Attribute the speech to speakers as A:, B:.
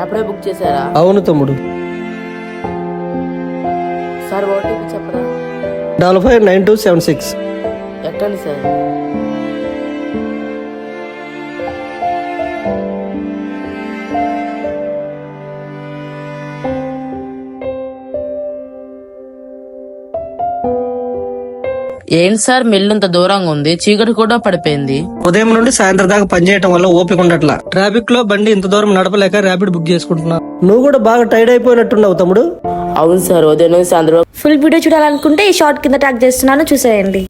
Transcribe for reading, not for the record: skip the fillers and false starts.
A: అప్పుడే బుక్ చేశారా?
B: అవును తమ్ముడు.
A: సార్ ఓటీపీ చెప్పరా?
B: 559276.
A: ఎక్కండి సార్. ఏంటి సార్ మిల్లు ఇంత దూరంగా ఉంది, చీకటి కూడా పడిపోయింది.
B: ఉదయం నుండి సాయంత్రం దాకా పనిచేయటం వల్ల ఓపిక ఉండట్లా. ట్రాఫిక్ లో బండి ఇంత దూరం నడపలేక ర్యాపిడ్ బుక్ చేసుకుంటున్నా. నువ్వు కూడా బాగా టైర్డ్ అయిపోయినట్టున్నావు తమ్ముడు.
A: అవును సార్, ఉదయం నుంచి సాయంత్రం.
C: ఫుల్ వీడియో చూడాలనుకుంటే ఈ షార్ట్ కింద ట్యాగ్ చేస్తున్నాను, చూసేయండి.